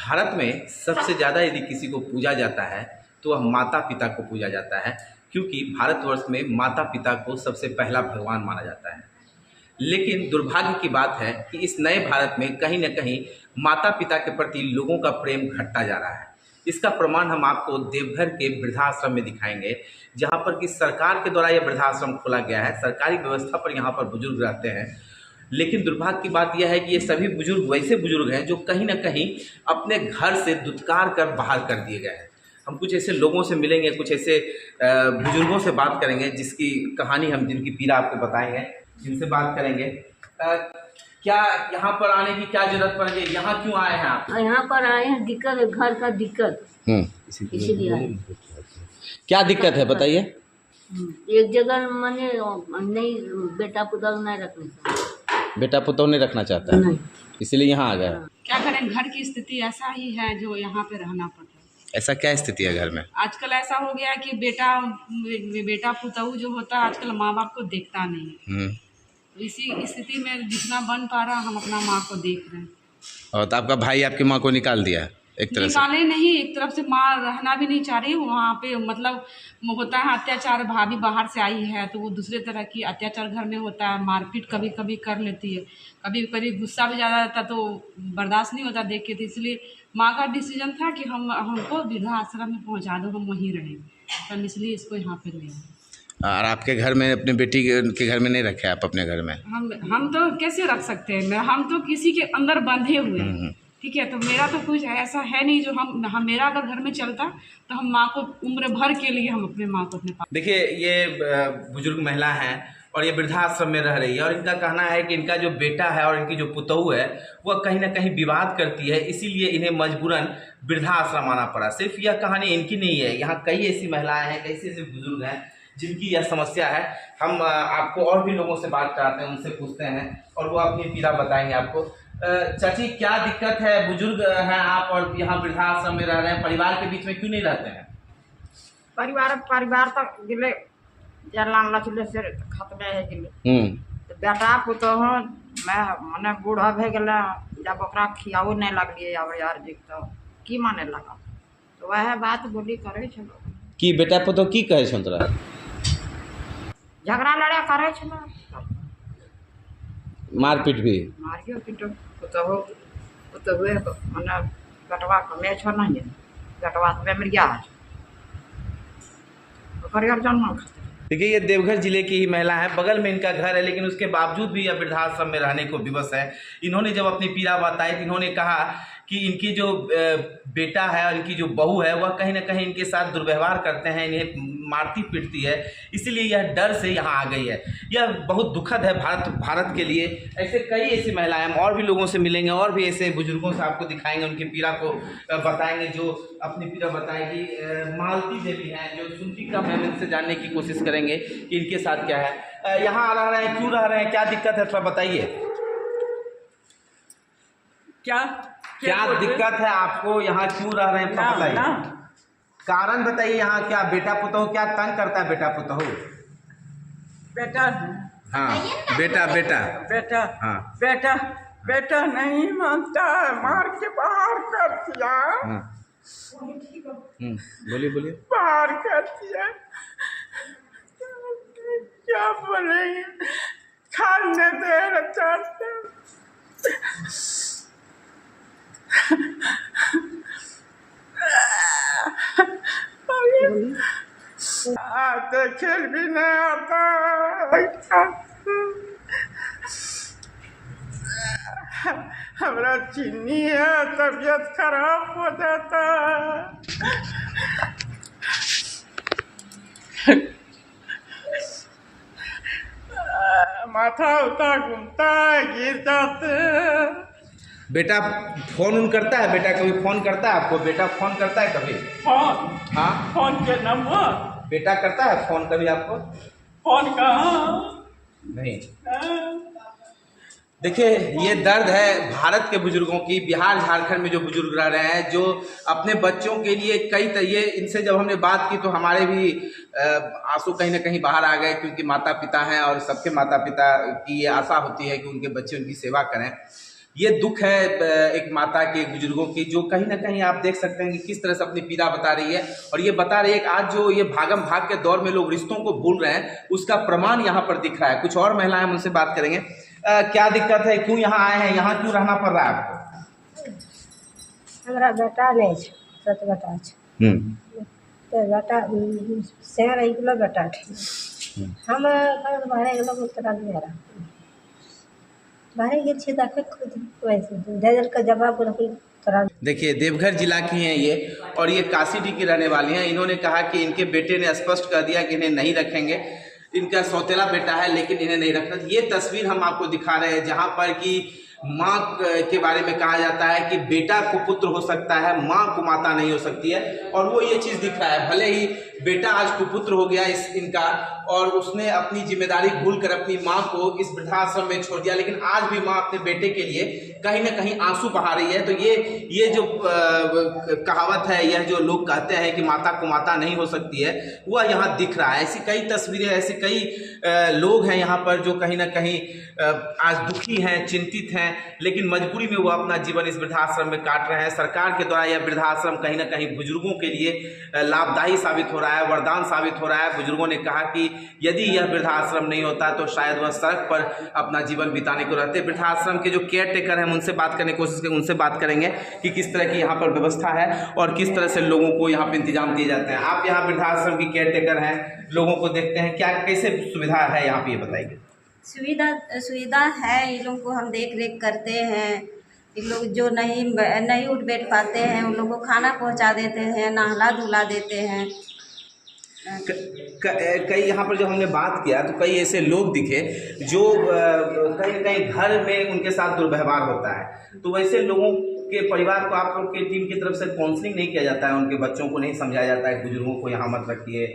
भारत में सबसे ज़्यादा यदि किसी को पूजा जाता है तो वह माता पिता को पूजा जाता है, क्योंकि भारतवर्ष में माता पिता को सबसे पहला भगवान माना जाता है। लेकिन दुर्भाग्य की बात है कि इस नए भारत में कहीं न कहीं माता पिता के प्रति लोगों का प्रेम घटता जा रहा है। इसका प्रमाण हम आपको देवघर के वृद्धाश्रम में दिखाएंगे, जहाँ पर कि सरकार के द्वारा यह वृद्धाश्रम खोला गया है। सरकारी व्यवस्था पर यहाँ पर बुजुर्ग रहते हैं, लेकिन दुर्भाग्य की बात यह है कि ये सभी बुजुर्ग वैसे बुजुर्ग हैं जो कहीं ना कहीं अपने घर से दुत्कार कर बाहर कर दिए गए हैं। हम कुछ ऐसे लोगों से मिलेंगे, कुछ ऐसे बुजुर्गों से बात करेंगे जिसकी कहानी हम जिनकी पीड़ा आपको बताएंगे, जिनसे बात करेंगे। क्या यहाँ पर आने की क्या जरूरत पड़ गई? यहाँ क्यों आए हैं आप? यहाँ पर आए हैं, दिक्कत है, घर का दिक्कत, इसीलिए आए। क्या दिक्कत है बताइए। एक जगह मैंने नहीं, बेटा पुतौह नहीं रखने का, बेटा पुतौह नहीं रखना चाहता है, इसीलिए यहाँ आ गया। क्या करें, घर की स्थिति ऐसा ही है जो यहाँ पे रहना पड़ता है। ऐसा क्या स्थिति है घर में? आजकल ऐसा हो गया है कि बेटा पुतौह जो होता है आजकल माँ बाप को देखता नहीं है। तो इसी स्थिति में जितना बन पा रहा हम अपना माँ को देख रहे हैं। और तो आपका भाई आपकी माँ को निकाल दिया एक तरह से? निकाले नहीं, एक तरफ से माँ रहना भी नहीं चाह रही वहाँ पे। मतलब होता है अत्याचार, भाभी बाहर से आई है तो वो दूसरे तरह की अत्याचार घर में होता है, मारपीट कभी कभी कर लेती है, कभी कभी गुस्सा भी ज़्यादा रहता तो बर्दाश्त नहीं होता देख के। तो इसलिए माँ का डिसीजन था कि हमको वृद्धाश्रम में पहुँचा दो, हम वहीं रहेंगे, तो हम इसलिए इसको यहाँ पर ले आए। और आपके घर में, अपनी बेटी के घर में नहीं रखे आप अपने घर में? हम तो कैसे रख सकते हैं, हम तो किसी के अंदर बंधे हुए हैं, ठीक है। तो मेरा तो कुछ ऐसा है नहीं जो हम मेरा अगर घर में चलता तो हम माँ को उम्र भर के लिए हम अपने माँ को अपने पास। देखिए, ये बुजुर्ग महिला हैं और ये वृद्धाश्रम में रह रही है, और इनका कहना है कि इनका जो बेटा है और इनकी जो पुतौह है वह कहीं ना कहीं विवाद करती है, इसीलिए इन्हें मजबूरन वृद्धाश्रम आना पड़ा। सिर्फ यह कहानी इनकी नहीं है, यहाँ कई ऐसी महिलाएं हैं, कई ऐसे बुजुर्ग हैं जिनकी यह समस्या है। हम आपको और भी लोगों से बात कराते हैं, उनसे पूछते हैं और वो अपनी पीड़ा बताएंगे आपको। चाची, क्या दिक्कत है? बुजुर्ग हैं आप और यहाँ वृद्धाश्रम में रह रहे हैं, परिवार के बीच में क्यों नहीं रहते हैं? परिवार तक गिले जलान लचले से खत्म है गिले। तो बेटा पुतौह मैं मने बूढ़ा भे गेला, जब ओकरा खियाओ नहीं लगलिए यार जी तो की माने लगा, तो वह बात बोली करे छलो कि बेटा पुतौह की कहे छन तोरा? झगड़ा लड़ा करे छलो, मारपीट भी? मारियो पिटो पुतौह मने बेटवा कमे छो नहीं, बेटवा तो बेमरिया है ओकर जन्म। देखिए, ये देवघर जिले की ही महिला है, बगल में इनका घर है, लेकिन उसके बावजूद भी यह वृद्धाश्रम में रहने को विवश है। इन्होंने जब अपनी पीड़ा बताई तो इन्होंने कहा कि इनकी जो बेटा है और इनकी जो बहू है वह कहीं ना कहीं इनके साथ दुर्व्यवहार करते हैं, इन्हें मारती पीटती है, इसीलिए यह डर से यहाँ आ गई है। यह बहुत दुखद है भारत के लिए। ऐसे कई ऐसी महिलाएं, हम और भी लोगों से मिलेंगे और भी ऐसे बुजुर्गों से आपको दिखाएंगे, उनकी पीड़ा को बताएंगे, जो अपनी पीड़ा बताएगी। मालती देवी हैं जो सुनती कम है, इनसे जानने की कोशिश करेंगे कि इनके साथ क्या है। यहाँ रह रहे हैं, क्यों रह रहे हैं, क्या दिक्कत है, थोड़ा बताइए। क्या दिक्कत है आपको, यहाँ क्यों रह रहे हैं, बताइए, कारण बताइए। यहाँ क्या बेटा पुतौह क्या तंग करता है? बेटा पुतौह? बेटा, हाँ, बेटा हाँ, बेटा नहीं मानता है, मार के बाहर कर दिया। हाँ। बोलिए। बाहर कर दिया, क्या बोलेंगे, खाने देना चाहते। आते खेल भी नहीं आता, हमारा चीनी है, तबीयत खराब हो जाता, माथा उठा घूमता है, गिर जाते। बेटा फोन करता है? बेटा कभी फोन करता है आपको? बेटा फोन करता है कभी? फोन? हाँ, फोन के नंबर बेटा करता है फोन कभी आपको? फोन कहाँ? नहीं। देखिए, ये दर्द है भारत के बुजुर्गों की। बिहार झारखंड में जो बुजुर्ग रह रहे हैं, जो अपने बच्चों के लिए कई तरीके, इनसे जब हमने बात की तो हमारे भी आंसू कहीं ना कहीं बाहर आ गए, क्योंकि माता पिता हैं और सबके माता पिता की ये आशा होती है कि उनके बच्चे उनकी सेवा करें। ये दुख है एक माता के, एक बुजुर्गों की, जो कहीं ना कहीं आप देख सकते हैं कि किस तरह से अपनी पीड़ा बता रही है। और ये बता रही है कि आज जो ये भागम भाग के दौर में लोग रिश्तों को भूल रहे हैं, उसका प्रमाण यहाँ पर दिख रहा है। कुछ और महिलाएं हम उनसे बात करेंगे। क्या दिक्कत है, क्यों यहाँ आए हैं, यहाँ क्यों रहना पड़ रहा है आपको? हमारा बेटा नहीं छे, 7 बेटा छे। तो बेटा शहर एक बेटा थे, हम बाहर गेलो उत्तरा मेरा बाहर गेल छी देखे खुद वैसे दे दिल का जवाब तोरा। देखिए, देवघर जिला की हैं ये, और ये काशीडी की रहने वाली हैं। इन्होंने कहा कि इनके बेटे ने स्पष्ट कर दिया कि इन्हें नहीं रखेंगे, इनका सौतेला बेटा है लेकिन इन्हें नहीं रखना। ये तस्वीर हम आपको दिखा रहे हैं जहाँ पर कि माँ के बारे में कहा जाता है कि बेटा को पुत्र हो सकता है, माँ को माता नहीं हो सकती है। और वो ये चीज़ दिख रहा है, भले ही बेटा आज कुपुत्र हो गया इनका, और उसने अपनी जिम्मेदारी भूलकर अपनी माँ को इस वृद्धाश्रम में छोड़ दिया, लेकिन आज भी माँ अपने बेटे के लिए कहीं ना कहीं आंसू बहा रही है। तो ये जो कहावत है, यह जो लोग कहते हैं कि माता को माता नहीं हो सकती है, वह यहाँ दिख रहा है। ऐसी कई तस्वीरें, ऐसे कई लोग हैं यहाँ पर जो कहीं ना कहीं आज दुखी हैं, चिंतित हैं, लेकिन मजबूरी में वो अपना जीवन इस वृद्धाश्रम में काट रहे हैं। सरकार के द्वारा यह वृद्धाश्रम कहीं ना कहीं बुजुर्गों के लिए लाभदायी साबित हो रहा है, वरदान साबित हो रहा है। बुजुर्गों ने कहा कि यदि यह वृद्धाश्रम नहीं होता तो शायद वह सड़क पर अपना जीवन बिताने को रहते। वृद्धाश्रम के जो केयर टेकर हैं उनसे बात करने की कोशिश करेंगे, उनसे बात करेंगे कि किस तरह की यहाँ पर व्यवस्था है और किस तरह से लोगों को यहाँ पर इंतजाम दिए जाते हैं। आप यहाँ वृद्धाश्रम की केयर टेकर हैं, लोगों को देखते हैं, क्या कैसे सुविधा है यहाँ पे, ये बताइए। सुविधा है, इन लोगों को हम देख रेख करते हैं। इन लोग जो नहीं उठ बैठ पाते हैं उन लोगों को खाना पहुंचा देते हैं, नहला धुला देते हैं। कई यहाँ पर जब हमने बात किया तो कई ऐसे लोग दिखे जो कहीं न कहीं घर में उनके साथ दुर्व्यवहार होता है। तो वैसे लोगों के परिवार को आप लोग की टीम की तरफ से काउंसलिंग नहीं किया जाता है, उनके बच्चों को नहीं समझाया जाता है, बुजुर्गों को यहाँ मत रखिए,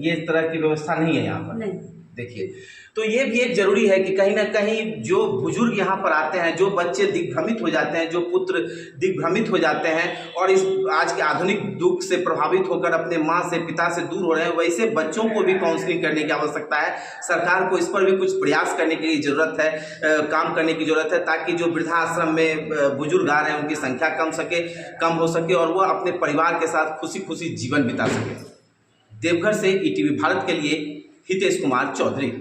ये तरह की व्यवस्था नहीं है यहाँ पर? देखिए, तो ये भी एक जरूरी है कि कहीं ना कहीं जो बुजुर्ग यहाँ पर आते हैं, जो बच्चे दिग्भ्रमित हो जाते हैं, जो पुत्र दिग्भ्रमित हो जाते हैं और इस आज के आधुनिक युग से प्रभावित होकर अपने माँ से, पिता से दूर हो रहे हैं, वैसे बच्चों को भी काउंसलिंग करने की आवश्यकता है। सरकार को इस पर भी कुछ प्रयास करने की जरूरत है, काम करने की जरूरत है, ताकि जो वृद्धाश्रम में बुजुर्ग आ रहे हैं उनकी संख्या कम हो सके और वह अपने परिवार के साथ खुशी खुशी जीवन बिता सके। देवघर से ETV भारत के लिए हितेश कुमार चौधरी।